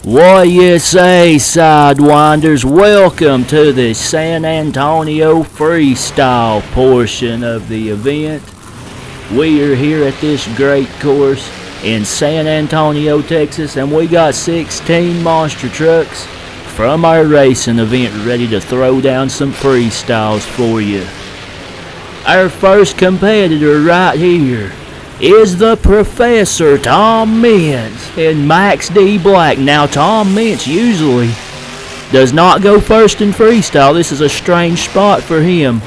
What you say, Sidewinders? Welcome to the San Antonio freestyle portion of the event. We are here at this great course in San Antonio, Texas, and we got 16 monster trucks from our racing event ready to throw down some freestyles for you. Our first competitor right here is the Professor Tom Mintz in Max D Black. Now, Tom Mintz usually does not go first in freestyle. This is a strange spot for him,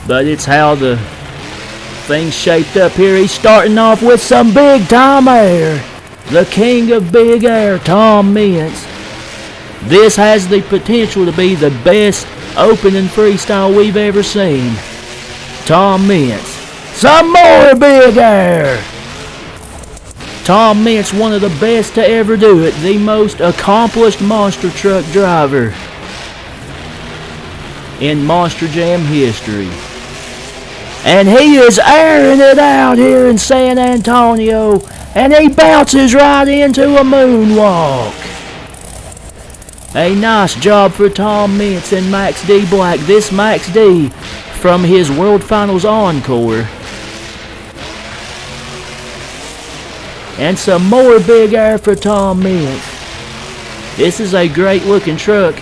but it's how the thing's shaped up here. He's starting off with some big time air. The king of big air, Tom Mintz. This has the potential to be the best opening freestyle we've ever seen. Tom Mintz. Some more big air. Tom Mintz, one of the best to ever do it. The most accomplished monster truck driver in Monster Jam history. And he is airing it out here in San Antonio. And he bounces right into a moonwalk. A nice job for Tom Mintz and Max D Black. This Max D from his World Finals Encore. And some more big air for Tom Mintz. This is a great looking truck.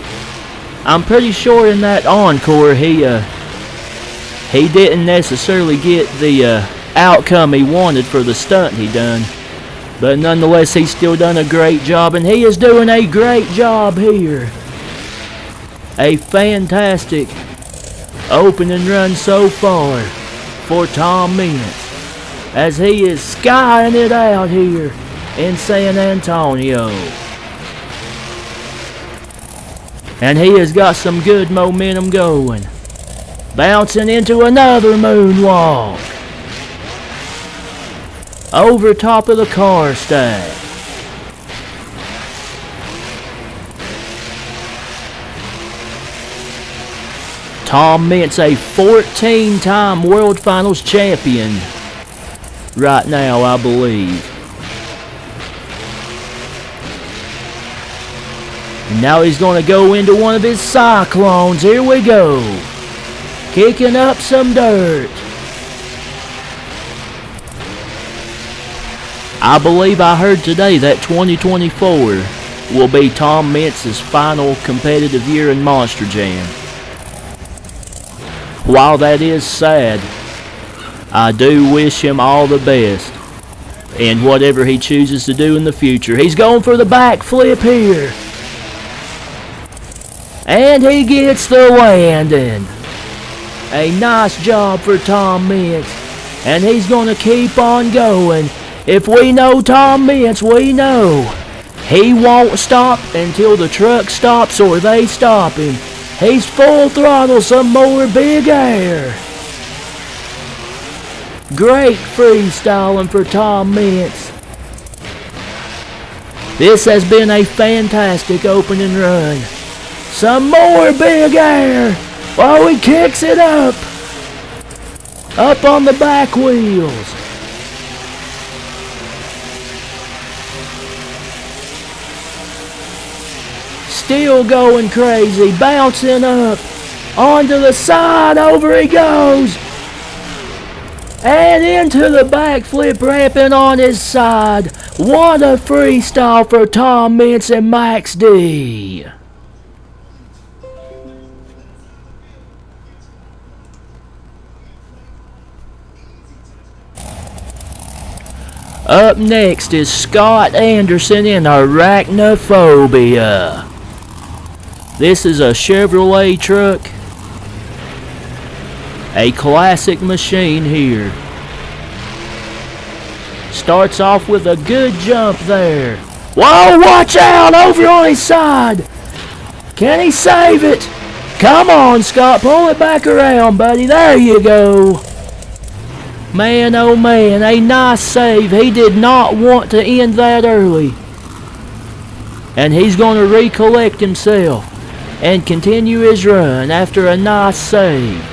I'm pretty sure in that Encore he didn't necessarily get the outcome he wanted for the stunt he done. But nonetheless, he's still done a great job, and he is doing a great job here. A fantastic opening run so far for Tom Mintz, as he is skying it out here in San Antonio. And he has got some good momentum going. Bouncing into another moonwalk. Over top of the car stack. Tom Mintz, a 14-time World Finals champion. Right now, I believe. And now he's going to go into one of his cyclones. Here we go. Kicking up some dirt. I believe I heard today that 2024 will be Tom Mintz's final competitive year in Monster Jam. While that is sad, I do wish him all the best in whatever he chooses to do in the future. He's going for the backflip here. And he gets the landing. A nice job for Tom Mintz. And he's going to keep on going. If we know Tom Mintz, we know he won't stop until the truck stops or they stop him. He's full throttle, some more big air. Great freestyling for Tom Mintz. This has been a fantastic opening run. Some more big air. Oh, he kicks it up. Up on the back wheels. Still going crazy. Bouncing up. Onto the side. Over he goes. And into the backflip, ramping on his side. What a freestyle for Tom Mintz and Max D. Up next is Scott Anderson in Arachnophobia. This is a Chevrolet truck. A classic machine here. Starts off with a good jump there. Whoa, watch out, over on his side. Can he save it? Come on, Scott, pull it back around, buddy. There you go. Man, oh man, a nice save. He did not want to end that early. And he's going to recollect himself and continue his run after a nice save.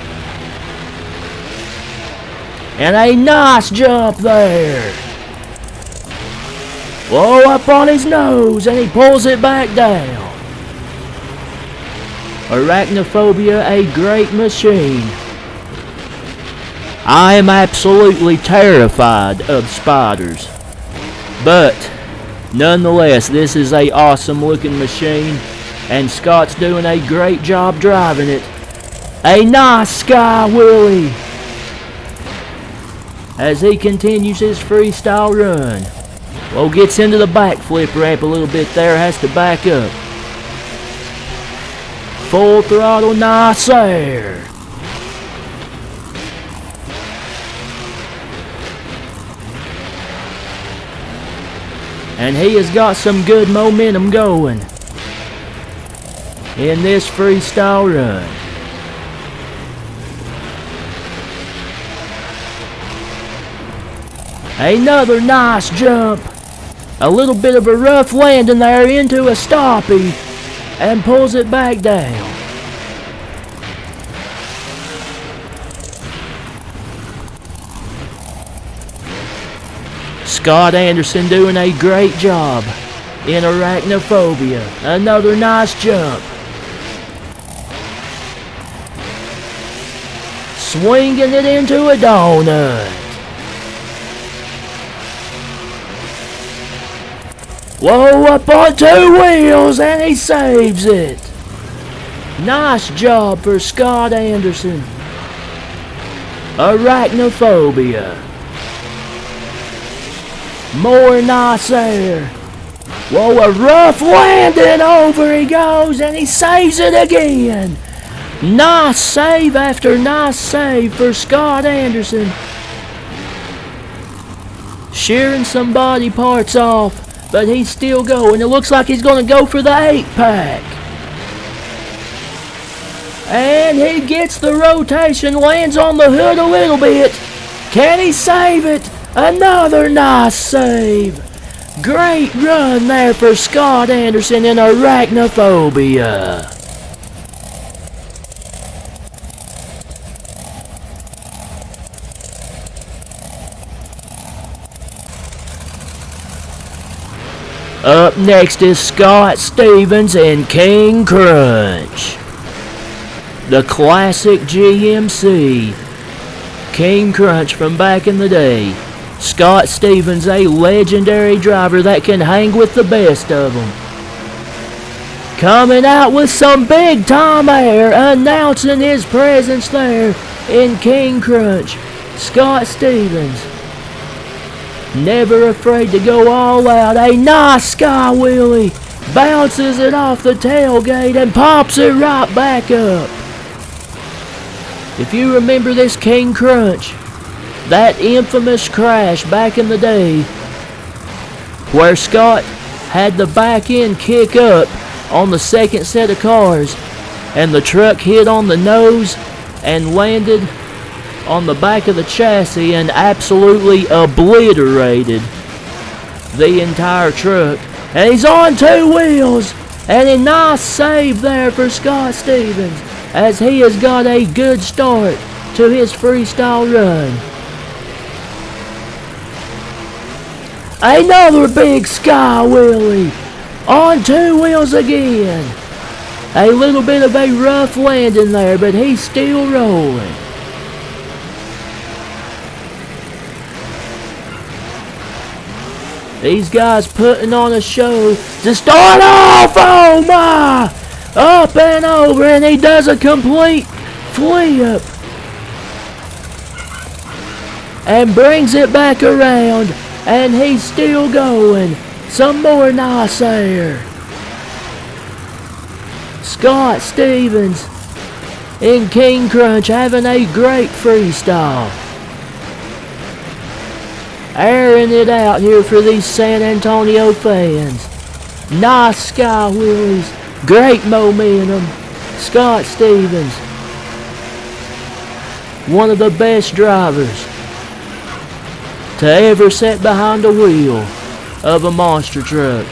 And a nice jump there. Whoa, up on his nose, and he pulls it back down. Arachnophobia, a great machine. I am absolutely terrified of spiders. But, nonetheless, this is a awesome looking machine, and Scott's doing a great job driving it. A nice sky wheelie as he continues his freestyle run. Well, gets into the backflip ramp a little bit there, has to back up. Full throttle, nice there. And he has got some good momentum going in this freestyle run. Another nice jump. A little bit of a rough landing there into a stoppie and pulls it back down. Scott Anderson doing a great job in Arachnophobia. Another nice jump. Swinging it into a donut. Whoa, up on two wheels, and he saves it. Nice job for Scott Anderson. Arachnophobia. More nice there. Whoa, a rough landing, over he goes, and he saves it again. Nice save after nice save for Scott Anderson. Shearing some body parts off, but he's still going. It looks like he's going to go for the 8-pack. And he gets the rotation, lands on the hood a little bit. Can he save it? Another nice save. Great run there for Scott Anderson in Arachnophobia. Up next is Scott Stevens and King Crunch. The classic GMC. King Crunch from back in the day. Scott Stevens, a legendary driver that can hang with the best of them. Coming out with some big time air, announcing his presence there in King Crunch. Scott Stevens. Never afraid to go all out. A nice sky wheelie. Bounces it off the tailgate and pops it right back up. If you remember this King Crunch, that infamous crash back in the day where Scott had the back end kick up on the second set of cars and the truck hit on the nose and landed on the back of the chassis and absolutely obliterated the entire truck. And he's on two wheels, and a nice save there for Scott Stevens as he has got a good start to his freestyle run. Another big sky wheelie on two wheels again. A little bit of a rough landing there, but he's still rolling. These guys putting on a show to start off. Oh my! Up and over, and he does a complete flip and brings it back around, and he's still going. Some more nice air. Scott Stevens in King Crunch having a great freestyle. Airing it out here for these San Antonio fans. Nice sky wheelies. Great momentum. Scott Stevens. One of the best drivers to ever sit behind the wheel of a monster truck.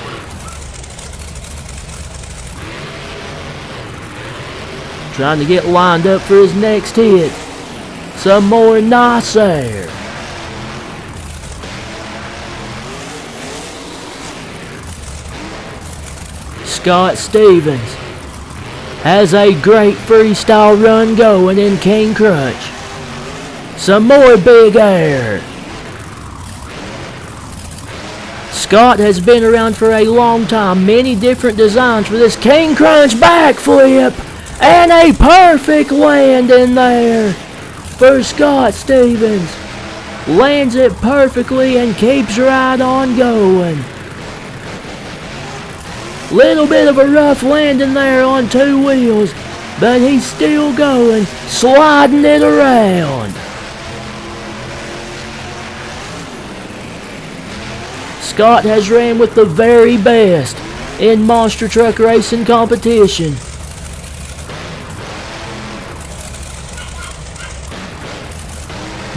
Trying to get lined up for his next hit. Some more nice air. Scott Stevens has a great freestyle run going in King Crunch. Some more big air. Scott has been around for a long time. Many different designs for this King Crunch backflip. And a perfect land in there for Scott Stevens. Lands it perfectly and keeps right on going. Little bit of a rough landing there on 2 wheels, but he's still going, sliding it around. Scott has ran with the very best in monster truck racing competition.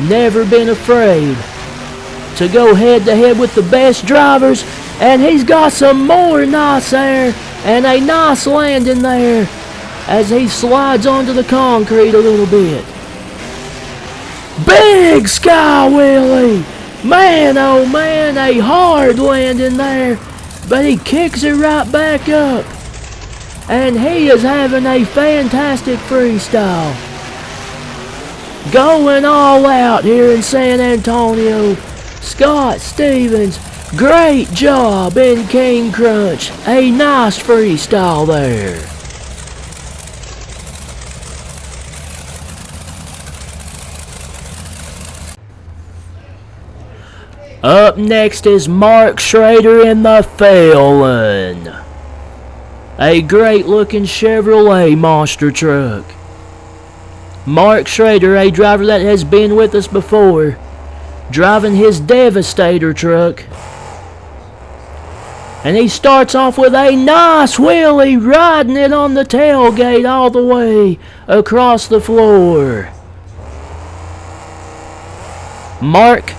Never been afraid to go head to head with the best drivers, and he's got some more nice air and a nice landing there as he slides onto the concrete a little bit. Big sky wheelie! Man, oh man, a hard landing there, but he kicks it right back up. And he is having a fantastic freestyle. Going all out here in San Antonio. Scott Stevens, great job in King Crunch. A nice freestyle there. Up next is Mark Schrader in the Felon. A great looking Chevrolet monster truck. Mark Schrader, a driver that has been with us before, driving his Devastator truck. And he starts off with a nice wheelie, riding it on the tailgate all the way across the floor. Mark,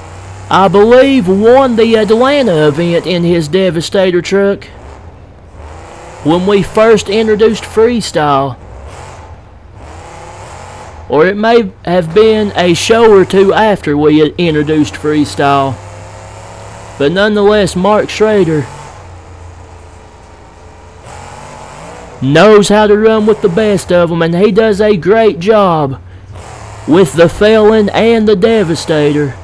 I believe, won the Atlanta event in his Devastator truck when we first introduced freestyle. Or it may have been a show or two after we had introduced freestyle. But nonetheless, Mark Schrader knows how to run with the best of them, and he does a great job with the Felon and the Devastator,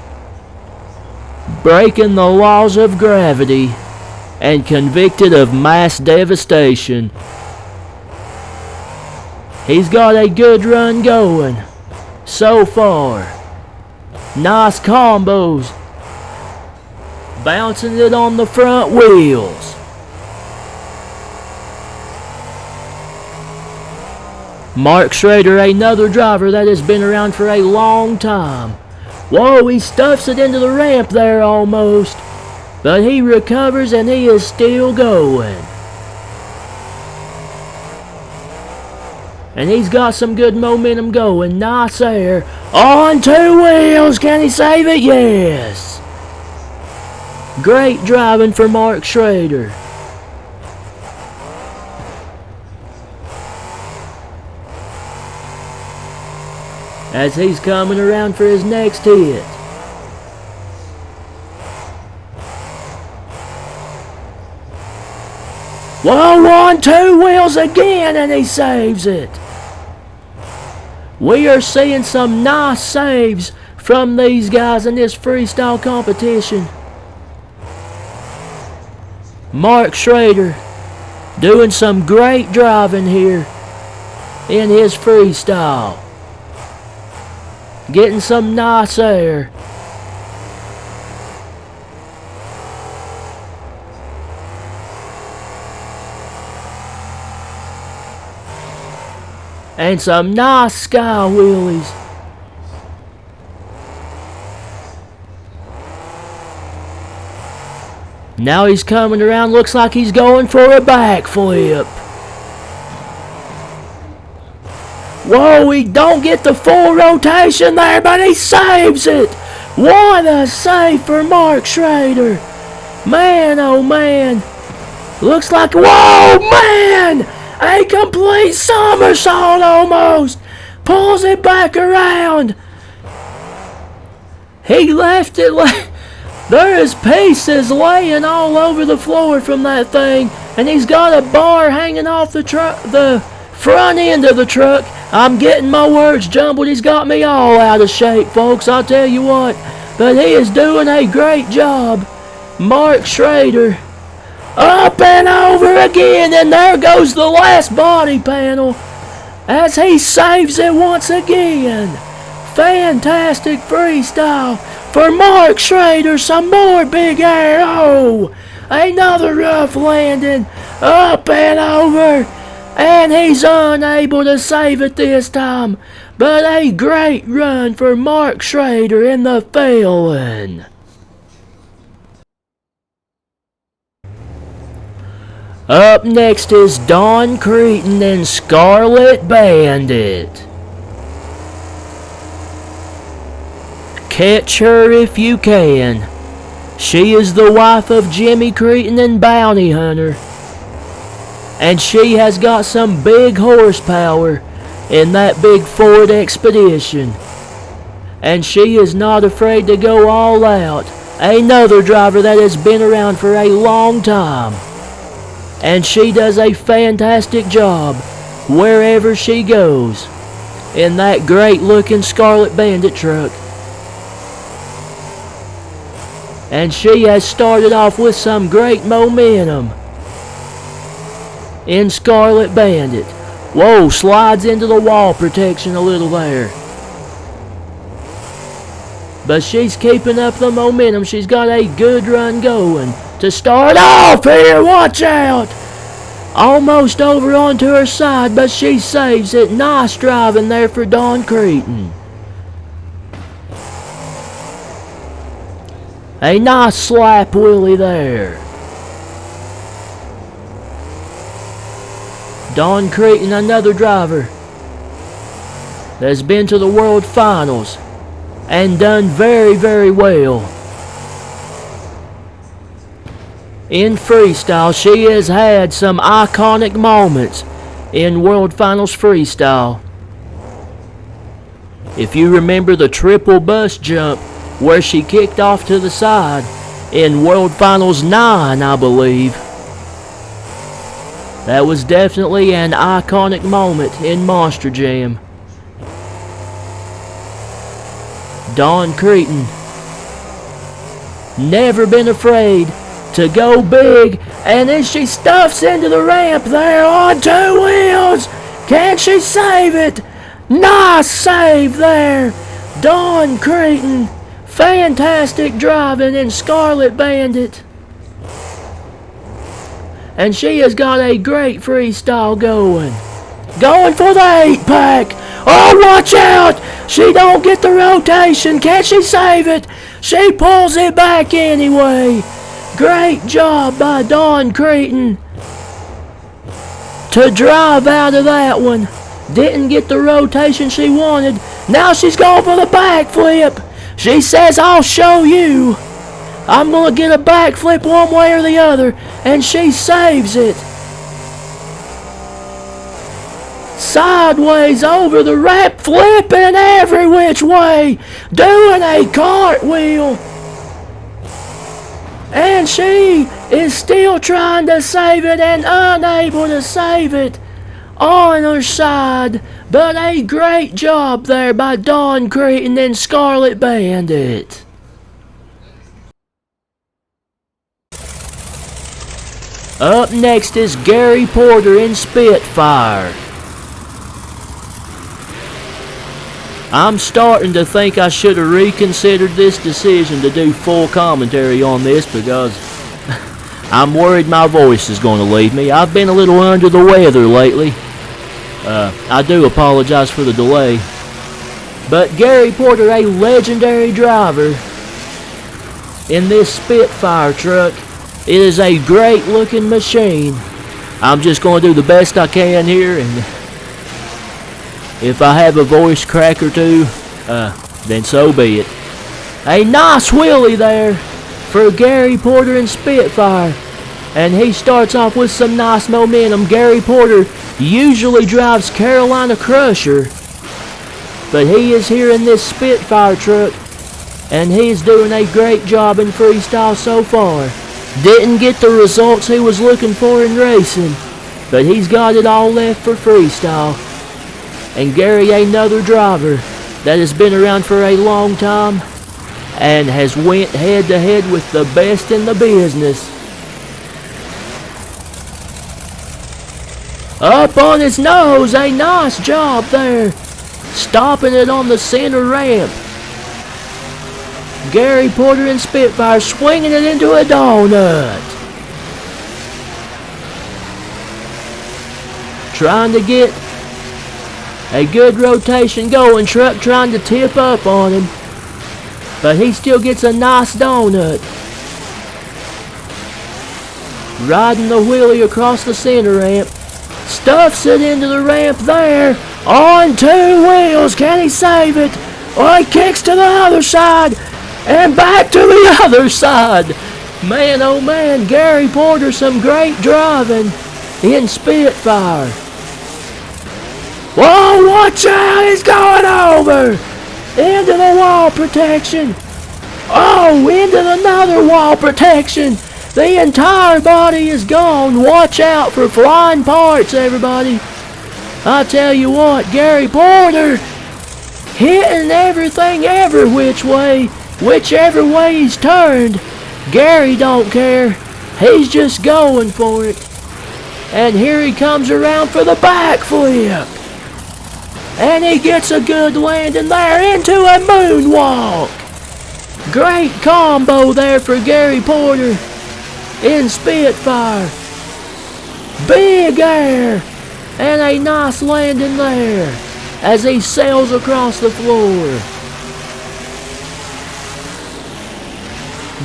breaking the laws of gravity and convicted of mass devastation. He's got a good run going so far. Nice combos. Bouncing it on the front wheels. Mark Schrader, another driver that has been around for a long time. Whoa, he stuffs it into the ramp there almost. But he recovers and he is still going. And he's got some good momentum going. Nice air. On 2 wheels. Can he save it? Yes. Great driving for Mark Schrader. As he's coming around for his next hit. Whoa, on 2 wheels again, and he saves it. We are seeing some nice saves from these guys in this freestyle competition. Mark Schrader doing some great driving here in his freestyle. Getting some nice air. And some nice sky wheelies. Now he's coming around. Looks like he's going for a backflip. Whoa, he don't get the full rotation there, but he saves it. What a save for Mark Schrader. Man, oh man. Looks like, whoa, man. A complete somersault almost. Pulls it back around. He left it. There is pieces laying all over the floor from that thing. and he's got a bar hanging off the front end of the truck. I'm getting my words jumbled. He's got me all out of shape, folks, I'll tell you what. But he is doing a great job. Mark Schrader. Up and over again, and there goes the last body panel as he saves it once again. Fantastic freestyle for Mark Schrader. Some more big air. Oh, another rough landing. Up and over. And he's unable to save it this time. But a great run for Mark Schrader in the feeling. Up next is Don Creighton and Scarlet Bandit. Catch her if you can. She is the wife of Jimmy Creighton and Bounty Hunter. And she has got some big horsepower in that big Ford Expedition. And she is not afraid to go all out. Another driver that has been around for a long time. And she does a fantastic job wherever she goes in that great looking Scarlet Bandit truck. And she has started off with some great momentum in Scarlet Bandit. Whoa, slides into the wall protection a little there. But she's keeping up the momentum. She's got a good run going. To start off here, watch out! Almost over onto her side, but she saves it. Nice driving there for Don Creighton. A nice slap wheelie there. Don Creighton, another driver that's been to the World Finals and done very, very well. In freestyle, she has had some iconic moments in World Finals freestyle. If you remember the triple bus jump where she kicked off to the side in World Finals 9, I believe. That was definitely an iconic moment in Monster Jam. Don Creighton, never been afraid to go big, and then she stuffs into the ramp there on two wheels. Can she save it? Nice save there. Don Creighton, fantastic driving in Scarlet Bandit. And she has got a great freestyle going. Going for the 8-pack. Oh, watch out! She don't get the rotation. Can she save it? She pulls it back anyway. Great job by Don Creighton to drive out of that one. Didn't get the rotation she wanted. Now she's going for the backflip. She says, I'll show you. I'm going to get a backflip one way or the other. And she saves it. Sideways over the ramp, flipping every which way. Doing a cartwheel. And she is still trying to save it and unable to save it on her side. But a great job there by Don Creighton and Scarlet Bandit. Up next is Gary Porter in Spitfire. I'm starting to think I should have reconsidered this decision to do full commentary on this because I'm worried my voice is going to leave me. I've been a little under the weather lately. I do apologize for the delay. But Gary Porter, a legendary driver in this Spitfire truck. It is a great looking machine. I'm just going to do the best I can here, and if I have a voice crack or two, then so be it. A nice wheelie there for Gary Porter in Spitfire. And he starts off with some nice momentum. Gary Porter usually drives Carolina Crusher, but he is here in this Spitfire truck, and he's doing a great job in freestyle so far. Didn't get the results he was looking for in racing, but he's got it all left for freestyle. And Gary ain't another driver that has been around for a long time and has went head to head with the best in the business. Up on his nose, a nice job there, stopping it on the center ramp. Gary Porter and Spitfire swinging it into a donut. Trying to get a good rotation going. Truck trying to tip up on him, but he still gets a nice donut. Riding the wheelie across the center ramp. Stuffs it into the ramp there. On 2 wheels. Can he save it? Or he kicks to the other side. And back to the other side. Man, oh man, Gary Porter, some great driving in Spitfire. Whoa, watch out, he's going over. Into the wall protection. Oh, into another wall protection. The entire body is gone. Watch out for flying parts, everybody. I tell you what, Gary Porter hitting everything every which way. Whichever way he's turned, Gary don't care. He's just going for it. And here he comes around for the backflip. And he gets a good landing there into a moonwalk. Great combo there for Gary Porter in Spitfire. Big air and a nice landing there as he sails across the floor.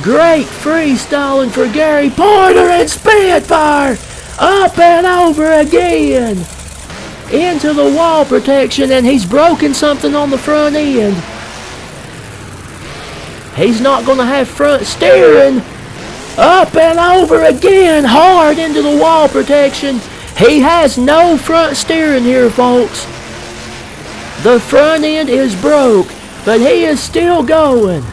Great freestyling for Gary Porter and Spitfire. Up and over again. Into the wall protection, and he's broken something on the front end. He's not going to have front steering. Up and over again. Hard into the wall protection. He has no front steering here, folks. The front end is broke, but he is still going.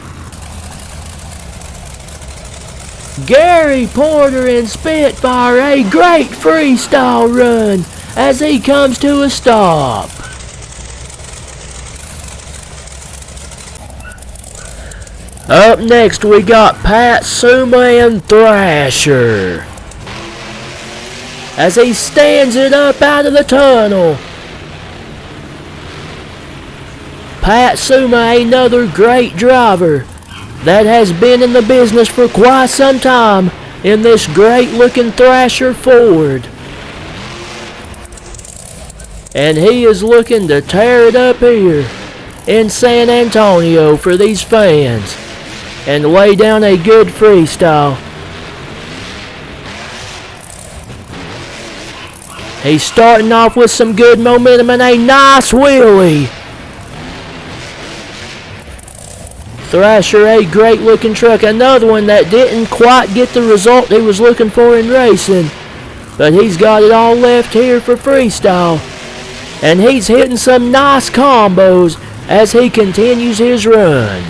Gary Porter in Spitfire, a great freestyle run as he comes to a stop. Up next we got Pat Summa and Thrasher as he stands it up out of the tunnel. Pat Summa, another great driver that has been in the business for quite some time in this great looking Thrasher Ford. And he is looking to tear it up here in San Antonio for these fans and lay down a good freestyle. He's starting off with some good momentum and a nice wheelie. Thrasher, a great looking truck. Another one that didn't quite get the result he was looking for in racing. But he's got it all left here for freestyle. And he's hitting some nice combos as he continues his run.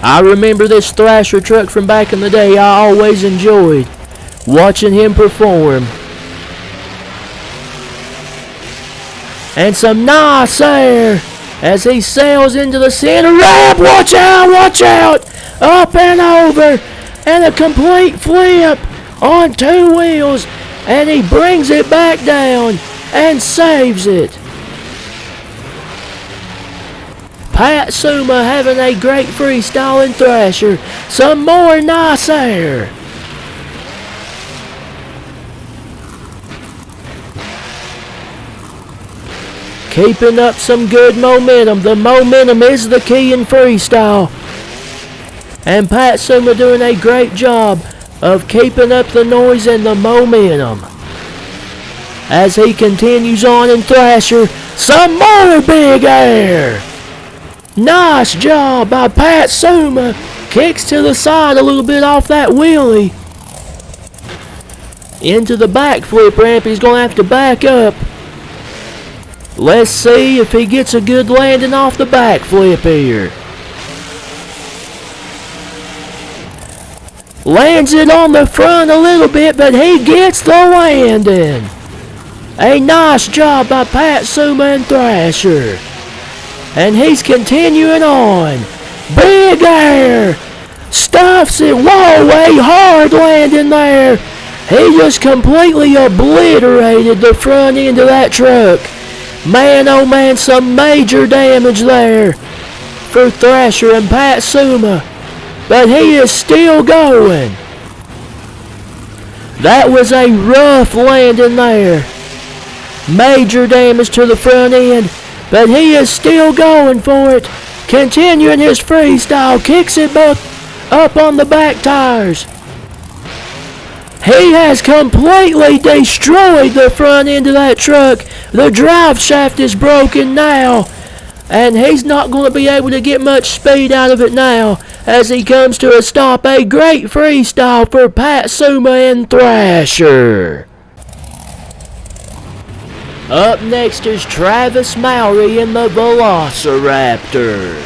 I remember this Thrasher truck from back in the day. I always enjoyed watching him perform. And some nice air as he sails into the center ramp. Watch out, watch out. Up and over. And a complete flip on 2 wheels. And he brings it back down and saves it. Pat Summa having a great freestyle in Thrasher. Some more nice air. Keeping up some good momentum. The momentum is the key in freestyle. And Pat Summa doing a great job of keeping up the noise and the momentum. As he continues on in Thrasher, some more big air. Nice job by Pat Summa. Kicks to the side a little bit off that wheelie. Into the backflip ramp. He's going to have to back up. Let's see if he gets a good landing off the backflip here. Lands it on the front a little bit, but he gets the landing. A nice job by Pat, Summa, and Thrasher. And he's continuing on. Big air. Stuffs it. Whoa, a hard landing there. He just completely obliterated the front end of that truck. Man, oh man, some major damage there for Thrasher and Pat Summa. But he is still going. That was a rough landing there. Major damage to the front end. But he is still going for it. Continuing his freestyle. Kicks it both up on the back tires. He has completely destroyed the front end of that truck. The drive shaft is broken now. And he's not going to be able to get much speed out of it now as he comes to a stop. A great freestyle for Pat, Summa, and Thrasher. Up next is Travis Mowry in the Velociraptor.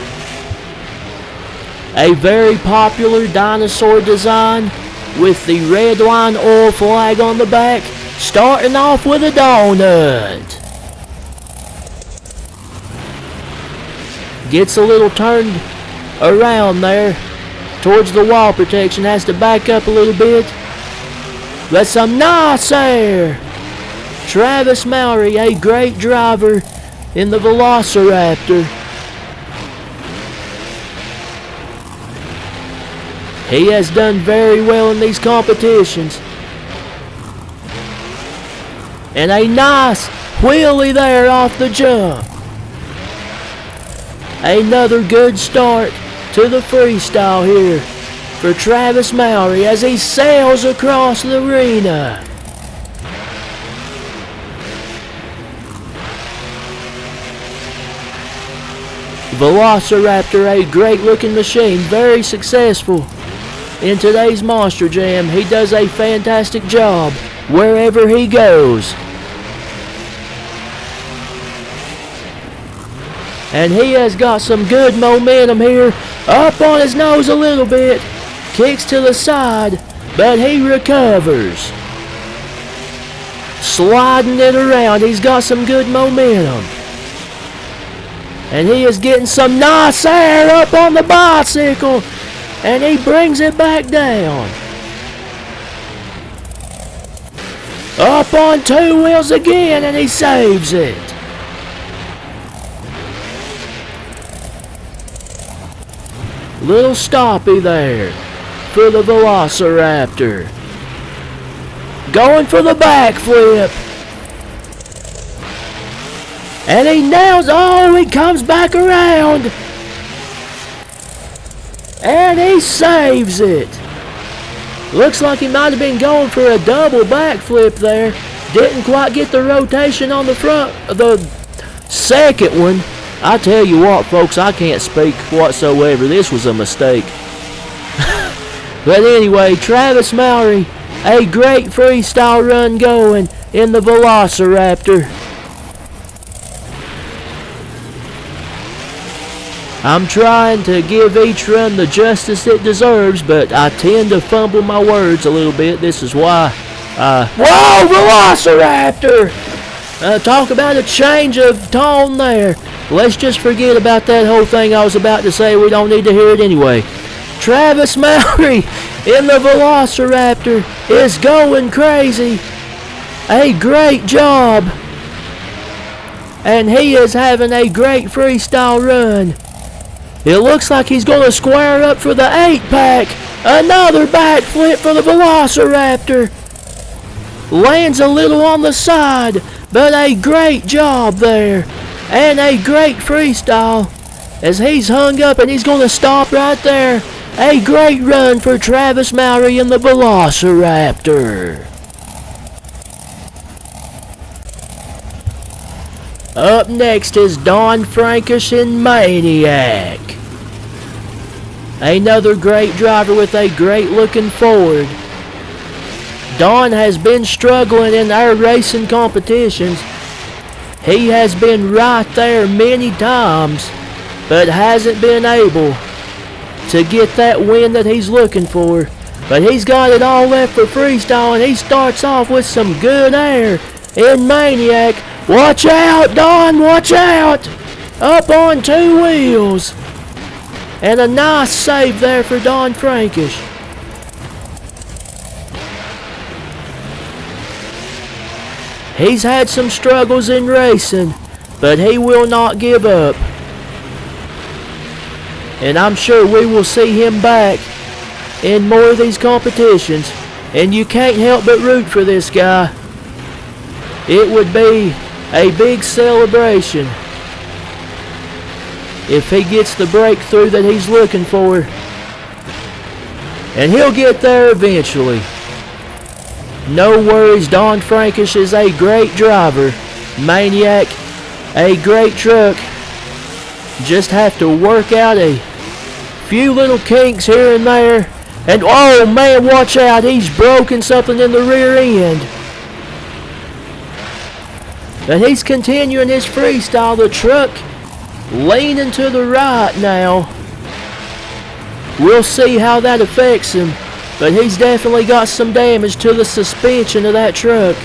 A very popular dinosaur design with the red line oil flag on the back, starting off with a donut. Gets a little turned around there towards the wall protection, has to back up a little bit. But some nice air. Travis Mowry, a great driver in the Velociraptor. He has done very well in these competitions. And a nice wheelie there off the jump. Another good start to the freestyle here for Travis Mowry as he sails across the arena. Velociraptor, a great looking machine, very successful in today's Monster Jam. He does a fantastic job wherever he goes. And he has got some good momentum here. Up on his nose a little bit. Kicks to the side, but he recovers. Sliding it around. He's got some good momentum. And he is getting some nice air up on the bicycle. And he brings it back down. Up on two wheels again, and he saves it. Little stoppy there for the Velociraptor. Going for the backflip. And he nails, oh, he comes back around. And he saves it. Looks like he might have been going for a double backflip there. Didn't quite get the rotation on the front, the second one. I tell you what, folks, I can't speak whatsoever. This was a mistake. But anyway, Travis Mowry, a great freestyle run going in the Velociraptor. I'm trying to give each run the justice it deserves, but I tend to fumble my words a little bit. This is why. Whoa, Velociraptor! Talk about a change of tone there. Let's just forget about that whole thing I was about to say. We don't need to hear it anyway. Travis Mowry in the Velociraptor is going crazy. A great job. And he is having a great freestyle run. It looks like he's going to square up for the 8-pack. Another backflip for the Velociraptor. Lands a little on the side, but a great job there. And a great freestyle as he's hung up and he's going to stop right there. A great run for Travis Mowry in the Velociraptor. Up next is Don Frankish in Maniac. Another great driver with a great looking Ford. Don has been struggling in our racing competitions. He has been right there many times, but hasn't been able to get that win that he's looking for. But he's got it all left for freestyle, and he starts off with some good air in Maniac. Watch out, Don, watch out! Up on 2 wheels. And a nice save there for Don Frankish. He's had some struggles in racing, but he will not give up. And I'm sure we will see him back in more of these competitions. And you can't help but root for this guy. It would be a big celebration if he gets the breakthrough that he's looking for. And he'll get there eventually. No worries, Don Frankish is a great driver. Maniac, a great truck. Just have to work out a few little kinks here and there. And oh man, watch out, he's broken something in the rear end. But he's continuing his freestyle. The truck leaning to the right now. We'll see how that affects him. But he's definitely got some damage to the suspension of that truck.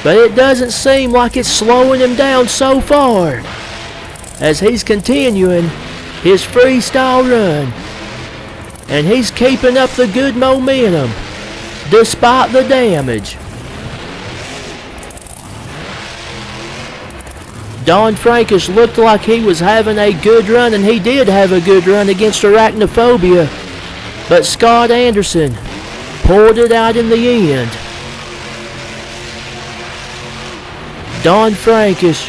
But it doesn't seem like it's slowing him down so far, as he's continuing his freestyle run. And he's keeping up the good momentum despite the damage. Don Frankish looked like he was having a good run, and he did have a good run against Arachnophobia. But Scott Anderson pulled it out in the end. Don Frankish,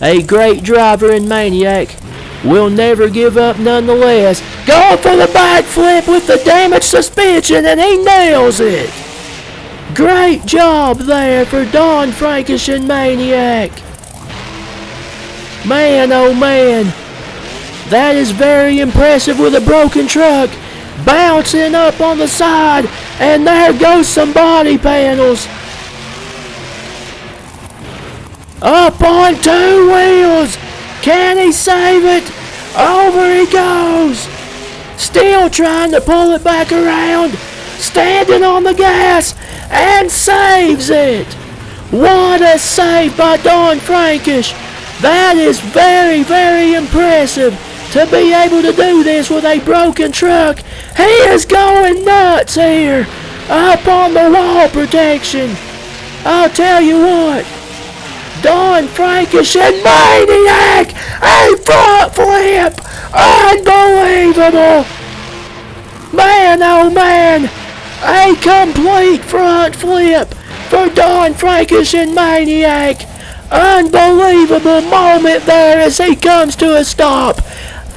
a great driver in Maniac, will never give up nonetheless. Going for the backflip with the damaged suspension, and he nails it. Great job there for Don Frankish in Maniac. Man, oh man. That is very impressive with a broken truck. Bouncing up on the side, and there goes some body panels. Up on 2 wheels. Can he save it? Over he goes. Still trying to pull it back around. Standing on the gas, and saves it. What a save by Don Frankish. That is very, very impressive to be able to do this with a broken truck. He is going nuts here up on the wall protection. I'll tell you what, Don Frankish and Maniac, a front flip, unbelievable. Man, oh man, a complete front flip for Don Frankish and Maniac. Unbelievable moment there as he comes to a stop.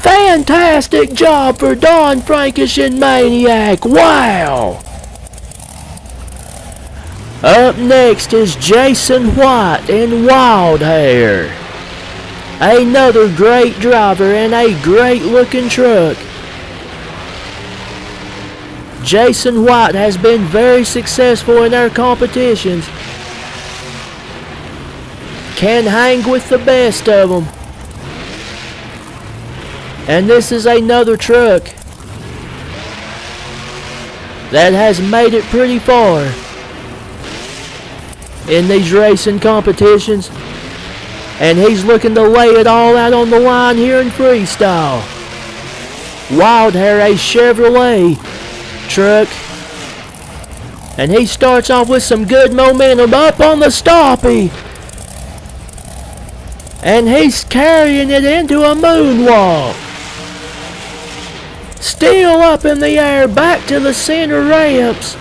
Fantastic job for Don Frankish and Maniac. Wow. Up next is Jason White in Wild Hair. Another great driver and a great looking truck. Jason White has been very successful in their competitions. Can hang with the best of them. And this is another truck that has made it pretty far in these racing competitions. And he's looking to lay it all out on the line here in freestyle. Wild Hair, a Chevrolet truck. And he starts off with some good momentum up on the stoppie. And he's carrying it into a moonwalk. Still up in the air, back to the center ramps.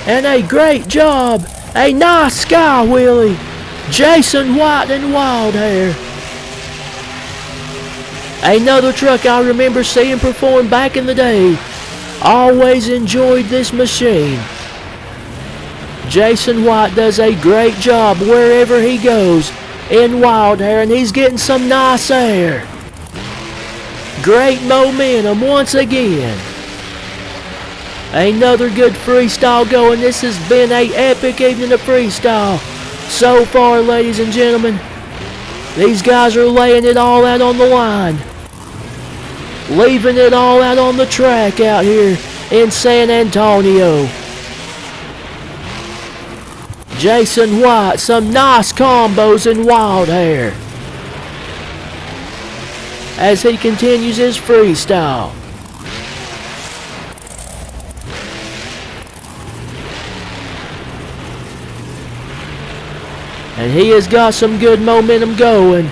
And a great job. A nice sky wheelie. Jason White and Wild Hair. Another truck I remember seeing perform back in the day. Always enjoyed this machine. Jason White does a great job wherever he goes in Wild Hair, and he's getting some nice air. Great momentum once again. Another good freestyle going. This has been an epic evening of freestyle. So far, ladies and gentlemen, these guys are laying it all out on the line. Leaving it all out on the track out here in San Antonio. Jason White, some nice combos in Wild Hair as he continues his freestyle. And he has got some good momentum going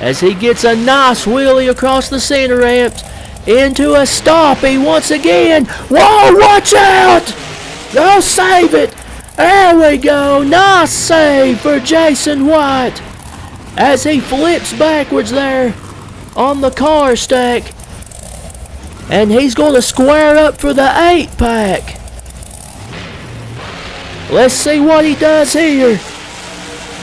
as he gets a nice wheelie across the center ramps into a stoppie once again. Whoa, watch out! Go save it! There we go. Nice save for Jason White as he flips backwards there on the car stack. And he's going to square up for the 8-pack. Let's see what he does here.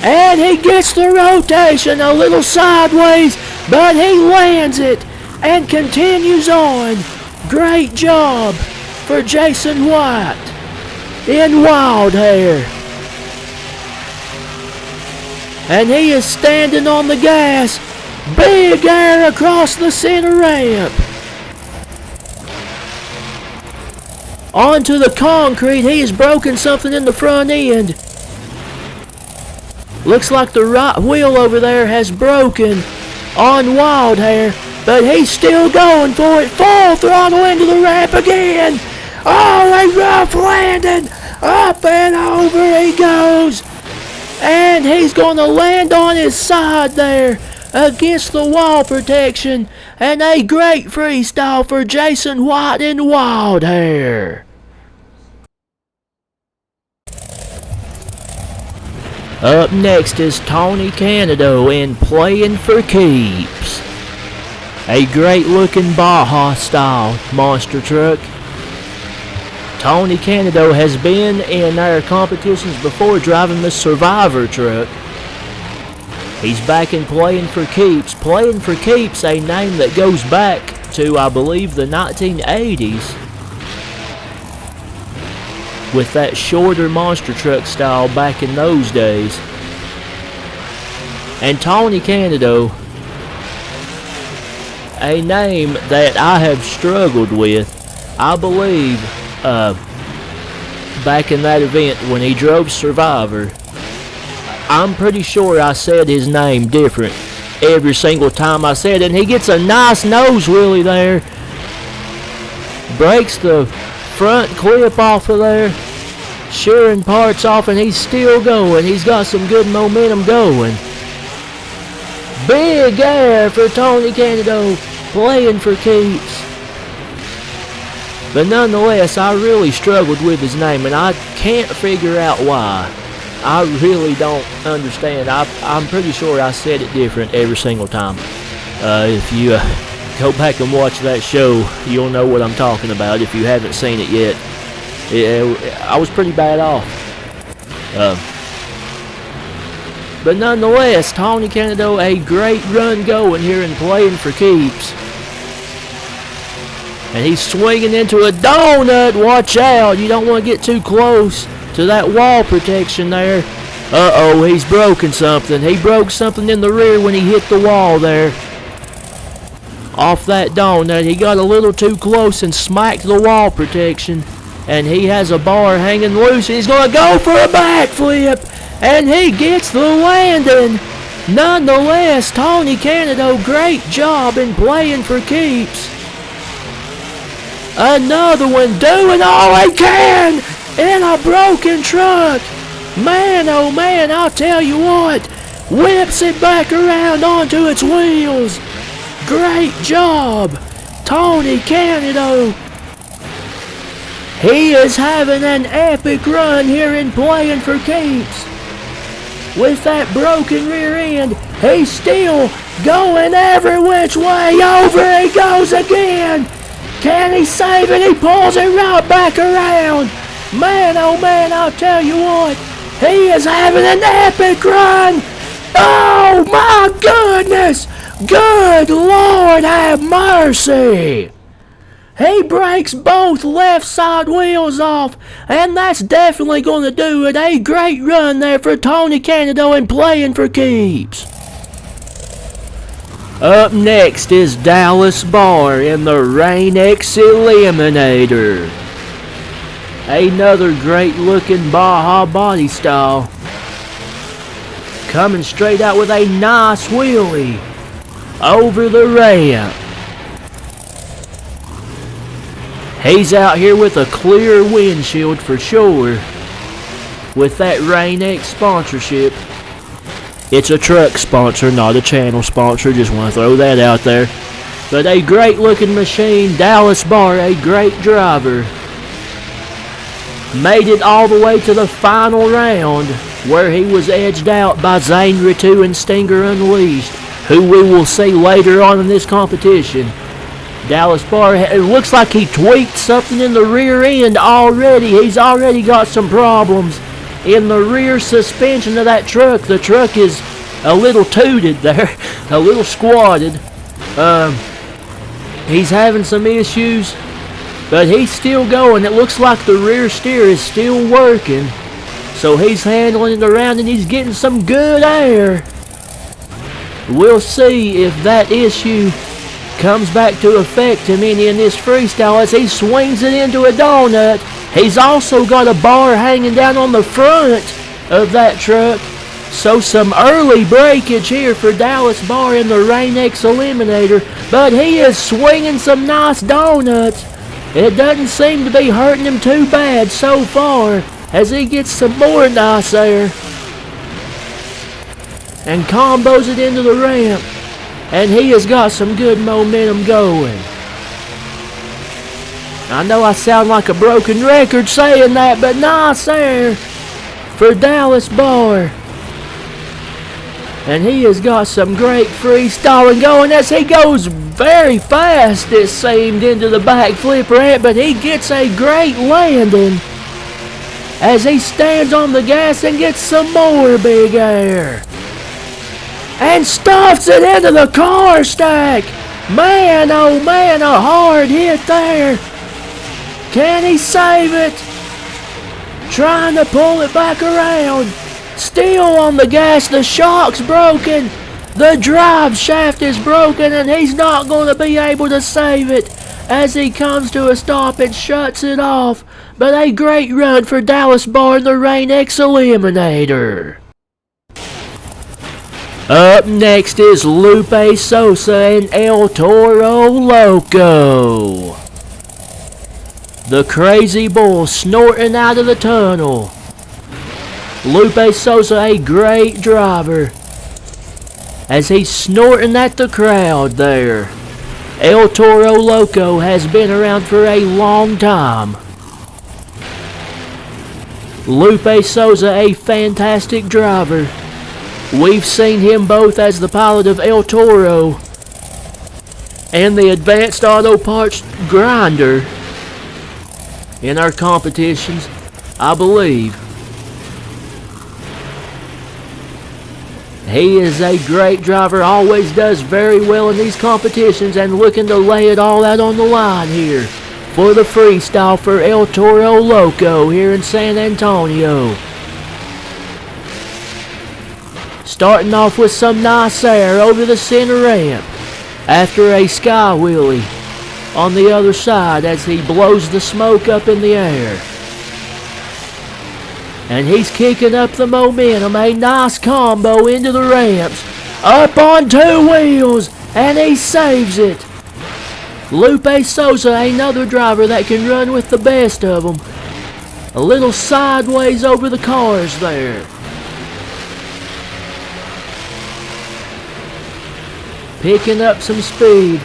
And he gets the rotation a little sideways, but he lands it and continues on. Great job for Jason White in Wild Hair. And he is standing on the gas. Big air across the center ramp. Onto the concrete. He has broken something in the front end. Looks like the right wheel over there has broken on Wild Hair, but he's still going for it. Full throttle into the ramp again. Oh, a rough landing. Up and over he goes. And he's going to land on his side there against the wall protection. And a great freestyle for Jason White in Wild Hair. Up next is Tony Canado in Playing for Keeps. A great looking Baja style monster truck. Tony Canado has been in our competitions before driving the Survivor truck. He's back in Playing for Keeps. Playing for Keeps, a name that goes back to, I believe, the 1980s. With that shorter monster truck style back in those days. And Tony Canado, a name that I have struggled with, I believe, back in that event when he drove Survivor. I'm pretty sure I said his name different every single time I said it. And he gets a nice nose wheelie there. Breaks the front clip off of there. Shearing parts off, and he's still going. He's got some good momentum going. Big air for Tony Canado, Playing for Keeps. But nonetheless, I really struggled with his name, and I can't figure out why. I really don't understand. I'm pretty sure I said it different every single time. If you go back and watch that show, you'll know what I'm talking about if you haven't seen it yet. I was pretty bad off. But nonetheless, Tony Canado, a great run going here and Playing for Keeps. And he's swinging into a donut. Watch out. You don't want to get too close to that wall protection there. Uh-oh, he's broken something. He broke something in the rear when he hit the wall there. Off that donut. He got a little too close and smacked the wall protection. And he has a bar hanging loose. He's going to go for a backflip. And he gets the landing. Nonetheless, Tony Canado, great job in Playing for Keeps. Another one doing all he can in a broken truck. Man, oh man, I'll tell you what. Whips it back around onto its wheels. Great job, Tony Canado. He is having an epic run here in Playing for Keeps. With that broken rear end, he's still going every which way. Over he goes again. Can he save it? He pulls it right back around. Man, oh man, I'll tell you what. He is having an epic run. Oh my goodness. Good Lord have mercy. He breaks both left side wheels off, and that's definitely going to do it. A great run there for Tony Canado and playing for keeps. Up next is Dallas Barr in the Rain X Eliminator. Another great looking Baja body style. Coming straight out with a nice wheelie over the ramp. He's out here with a clear windshield for sure with that Rain X sponsorship. It's a truck sponsor, not a channel sponsor. Just want to throw that out there. But a great looking machine. Dallas Barr, a great driver. Made it all the way to the final round where he was edged out by Zane Ritu and Stinger Unleashed, who we will see later on in this competition. Dallas Barr, it looks like he tweaked something in the rear end already. He's already got some problems in the rear suspension of that truck. The truck is a little tooted there, a little squatted. He's having some issues, but he's still going. It looks like the rear steer is still working. So he's handling it around and he's getting some good air. We'll see if that issue comes back to affect him any in this freestyle as he swings it into a donut. He's also got a bar hanging down on the front of that truck. So some early breakage here for Dallas Barr in the Rain X Eliminator. But he is swinging some nice donuts. It doesn't seem to be hurting him too bad so far as he gets some more nice air. And combos it into the ramp. And he has got some good momentum going. I know I sound like a broken record saying that, but nice air for Dallas Barr. And he has got some great freestyling going as he goes very fast, it seemed, into the backflip ramp, but he gets a great landing as he stands on the gas and gets some more big air. And stuffs it into the car stack. Man, oh man, a hard hit there. Can he save it? Trying to pull it back around. Still on the gas, the shock's broken. The drive shaft is broken and he's not going to be able to save it as he comes to a stop and shuts it off. But a great run for Dallas Barr in the Rain X Eliminator. Up next is Lupe Sosa and El Toro Loco. The crazy bull snorting out of the tunnel. Lupe Sosa, a great driver, as he's snorting at the crowd there. El Toro Loco has been around for a long time. Lupe Sosa, a fantastic driver. We've seen him both as the pilot of El Toro and the Advanced Auto Parts Grinder in our competitions, I believe. He is a great driver, always does very well in these competitions, and looking to lay it all out on the line here for the freestyle for El Toro Loco here in San Antonio. Starting off with some nice air over the center ramp after a sky wheelie on the other side as he blows the smoke up in the air. And he's kicking up the momentum, a nice combo into the ramps, up on two wheels, and he saves it. Lupe Sosa, another driver that can run with the best of them. A little sideways over the cars there. Picking up some speed.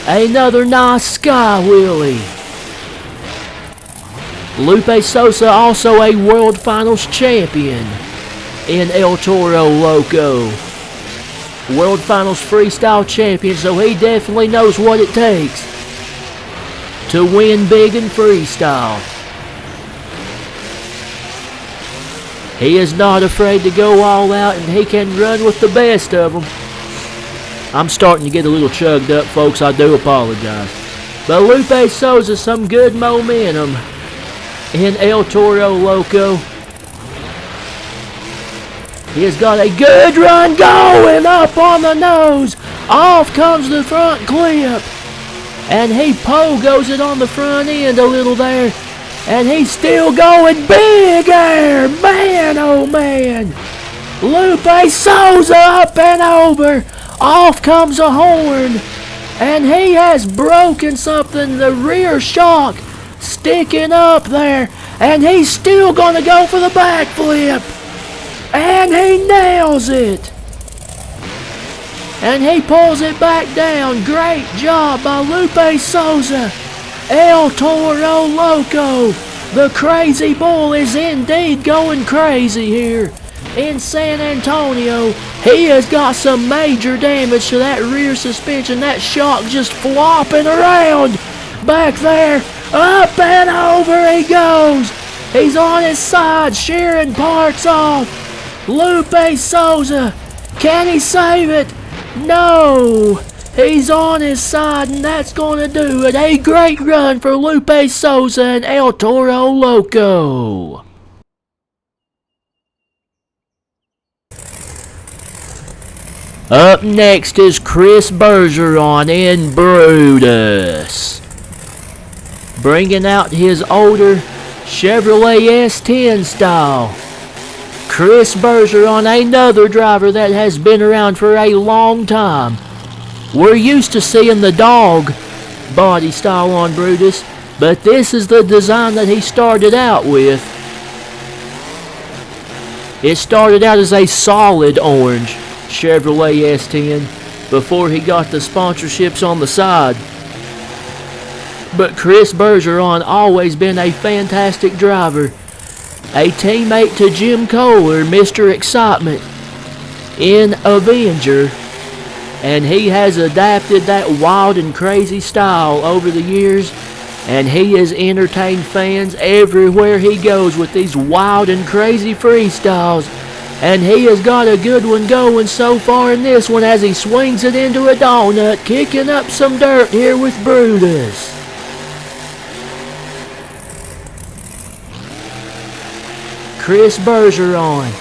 Another nice sky wheelie. Lupe Sosa, also a World Finals champion in El Toro Loco. World Finals freestyle champion, so he definitely knows what it takes to win big in freestyle. He is not afraid to go all out, and he can run with the best of them. I'm starting to get a little chugged up, folks. I do apologize. But Lupe Souza some good momentum in El Toro Loco. He has got a good run going up on the nose. Off comes the front clip. And he pogos it on the front end a little there. And he's still going big air. Man, oh man. Lupe Souza up and over. Off comes a horn. And he has broken something. The rear shock sticking up there. And he's still going to go for the backflip. And he nails it. And he pulls it back down. Great job by Lupe Souza. El Toro Loco. The crazy bull is indeed going crazy here in San Antonio. He has got some major damage to that rear suspension. That shock just flopping around back there. Up and over he goes. He's on his side, shearing parts off. Lupe Souza. Can he save it? No. He's on his side, and that's going to do it. A great run for Lupe Souza and El Toro Loco. Up next is Chris Bergeron in Brutus, bringing out his older Chevrolet S10 style. Chris Bergeron, another driver that has been around for a long time. We're used to seeing the dog body style on Brutus, but this is the design that he started out with. It started out as a solid orange Chevrolet S10 before he got the sponsorships on the side. But Chris Bergeron always been a fantastic driver. A teammate to Jim Kohler, Mr. Excitement, in Avenger. And he has adapted that wild and crazy style over the years. And he has entertained fans everywhere he goes with these wild and crazy freestyles. And he has got a good one going so far in this one as he swings it into a donut, kicking up some dirt here with Brutus. Chris Bergeron.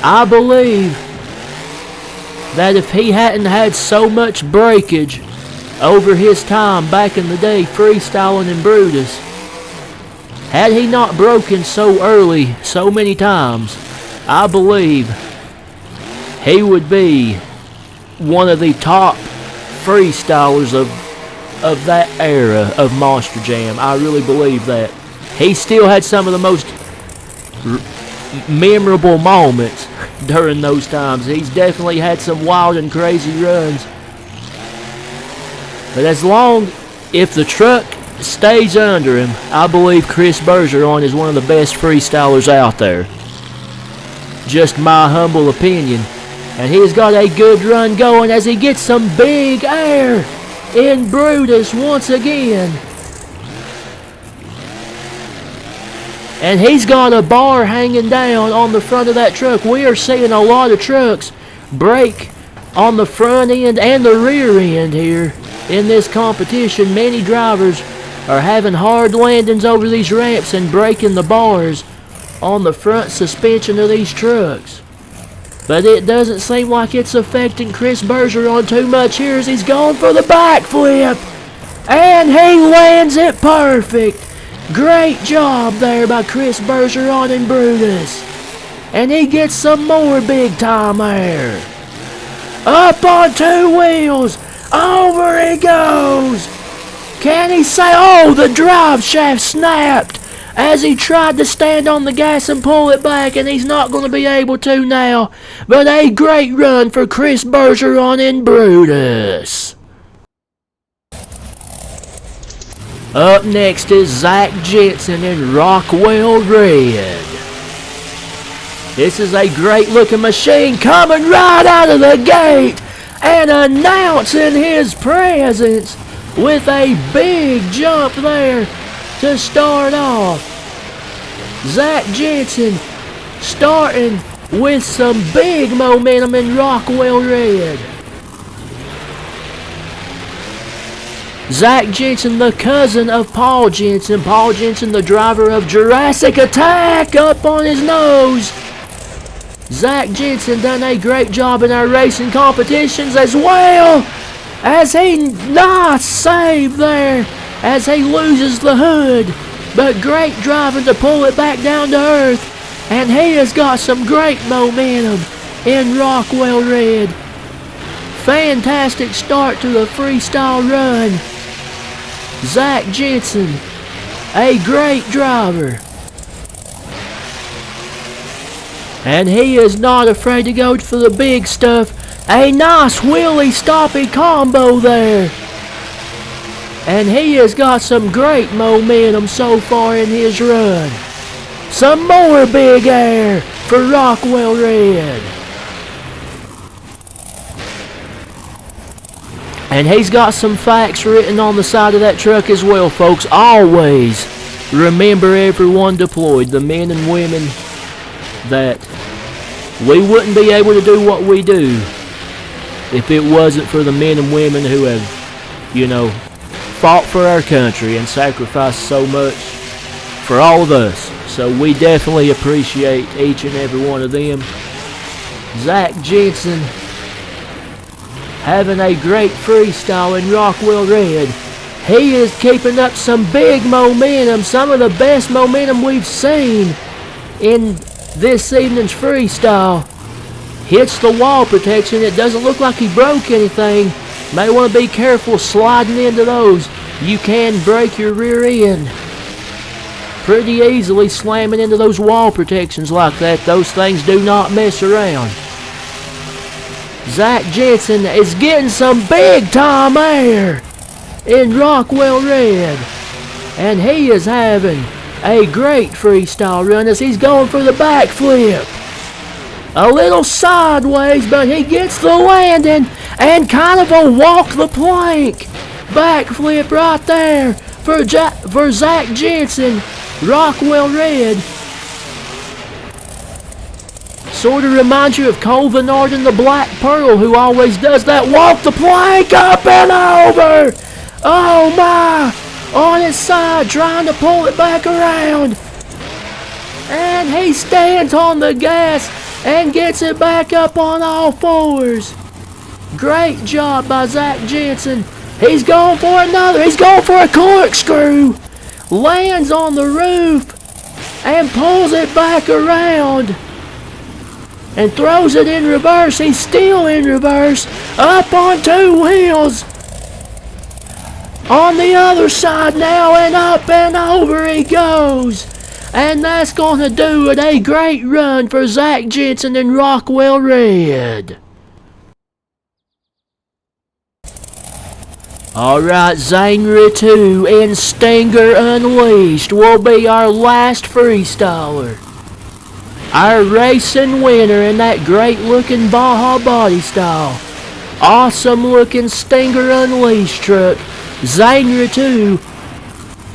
I believe that if he hadn't had so much breakage over his time back in the day freestyling in Brutus, had he not broken so early so many times, I believe he would be one of the top freestylers of that era of Monster Jam. I really believe that. He still had some of the most memorable moments during those times. He's definitely had some wild and crazy runs. But if the truck stays under him, I believe Chris Bergeron is one of the best freestylers out there. Just my humble opinion. And he's got a good run going as he gets some big air in Brutus once again. And he's got a bar hanging down on the front of that truck. We are seeing a lot of trucks break on the front end and the rear end here in this competition. Many drivers are having hard landings over these ramps and breaking the bars on the front suspension of these trucks. But it doesn't seem like it's affecting Chris Bergeron too much here as he's going for the backflip. And he lands it perfect. Great job there by Chris Bergeron and Brutus. And he gets some more big time air. Up on two wheels. Over he goes. Can he say, oh, the drive shaft snapped as he tried to stand on the gas and pull it back, and he's not going to be able to now. But a great run for Chris Bergeron and Brutus. Up next is Zach Jensen in Rockwell Red. This is a great looking machine coming right out of the gate and announcing his presence with a big jump there to start off. Zach Jensen starting with some big momentum in Rockwell Red. Zach Jensen, the cousin of Paul Jensen. Paul Jensen, the driver of Jurassic Attack, up on his nose. Zach Jensen done a great job in our racing competitions as well. As he, nice save there, as he loses the hood. But great driving to pull it back down to earth. And he has got some great momentum in Rockwell Red. Fantastic start to the freestyle run. Zach Jensen, a great driver. And he is not afraid to go for the big stuff. A nice wheelie stoppy combo there. And he has got some great momentum so far in his run. Some more big air for Rockwell Red. And he's got some facts written on the side of that truck as well, folks. Always remember everyone deployed, the men and women, that we wouldn't be able to do what we do if it wasn't for the men and women who have, you know, fought for our country and sacrificed so much for all of us. So we definitely appreciate each and every one of them. Zach Jensen having a great freestyle in Rockwell Red. He is keeping up some big momentum, some of the best momentum we've seen in this evening's freestyle. Hits the wall protection. It doesn't look like he broke anything. May want to be careful sliding into those. You can break your rear end pretty easily slamming into those wall protections like that. Those things do not mess around. Zach Jensen is getting some big time air in Rockwell Red. And he is having a great freestyle run as he's going for the backflip. A little sideways, but he gets the landing and kind of a walk the plank. Backflip right there for Zach Jensen. Rockwell Red. Sort of reminds you of Cole Vennard in the Black Pearl, who always does that walk the plank up and over. Oh my! On his side, trying to pull it back around. And he stands on the gas and gets it back up on all fours. Great job by Zach Jensen. He's going for another. He's going for a corkscrew. Lands on the roof and pulls it back around. And throws it in reverse. He's still in reverse. Up on two wheels. On the other side now, and up and over he goes. And that's going to do it. A great run for Zach Jensen and Rockwell Red. Alright, Zangri 2 and Stinger Unleashed will be our last freestyler. Our racing winner in that great looking Baja body style. Awesome looking Stinger Unleashed truck. Zangri 2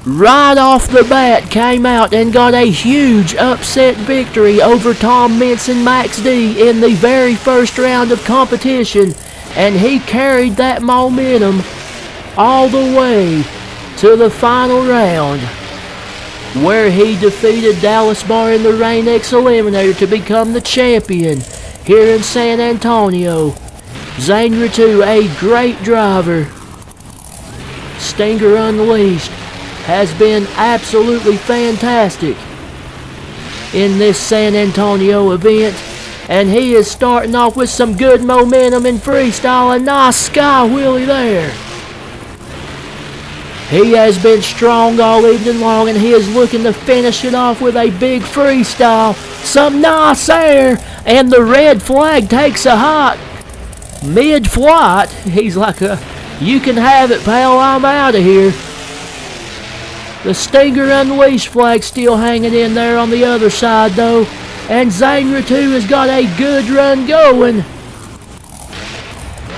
right off the bat came out and got a huge upset victory over Tom Mintz and Max D in the very first round of competition. And he carried that momentum all the way to the final round, where he defeated Dallas Barr in the Rain X Eliminator to become the champion here in San Antonio. Zangri 2, a great driver. Stinger Unleashed has been absolutely fantastic in this San Antonio event, and he is starting off with some good momentum in freestyle. A nice sky wheelie there. He has been strong all evening long, and he is looking to finish it off with a big freestyle. Some nice air, and the red flag takes a hot mid-flight. He's like, you can have it, pal, I'm out of here. The Stinger Unleashed flag still hanging in there on the other side, though. And Zangri 2 has got a good run going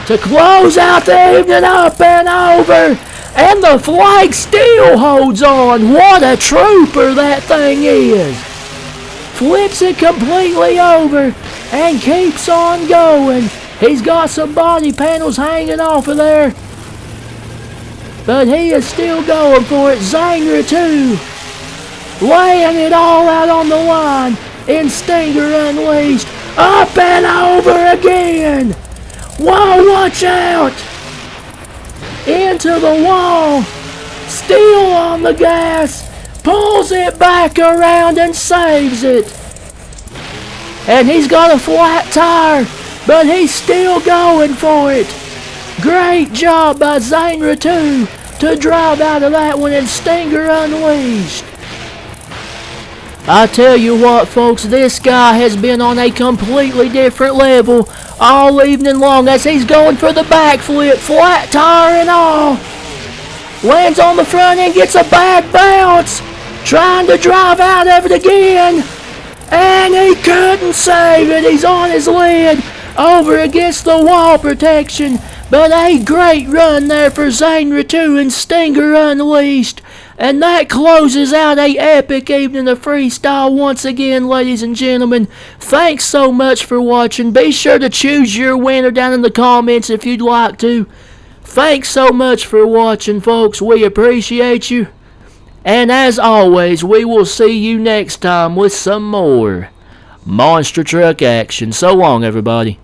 to close out the evening. Up and over. And the flag still holds on. What a trooper that thing is. Flips it completely over and keeps on going. He's got some body panels hanging off of there. but he is still going for it. Zinger too, laying it all out on the line, and Stinger Unleashed, up and over again. Whoa, watch out! Into the wall, still on the gas, pulls it back around and saves it. And he's got a flat tire, but he's still going for it. Great job by Zinger 2 to drive out of that one, and Stinger Unleashed. I tell you what, folks, this guy has been on a completely different level all evening long as he's going for the backflip, flat tire and all. Lands on the front end, gets a bad bounce, trying to drive out of it again, and he couldn't save it. He's on his lid over against the wall protection, but a great run there for Zinger 2 and Stinger Unleashed. And that closes out a epic evening of freestyle once again, ladies and gentlemen. Thanks so much for watching. Be sure to choose your winner down in the comments if you'd like to. Thanks so much for watching, folks. We appreciate you. And as always, we will see you next time with some more monster truck action. So long, everybody.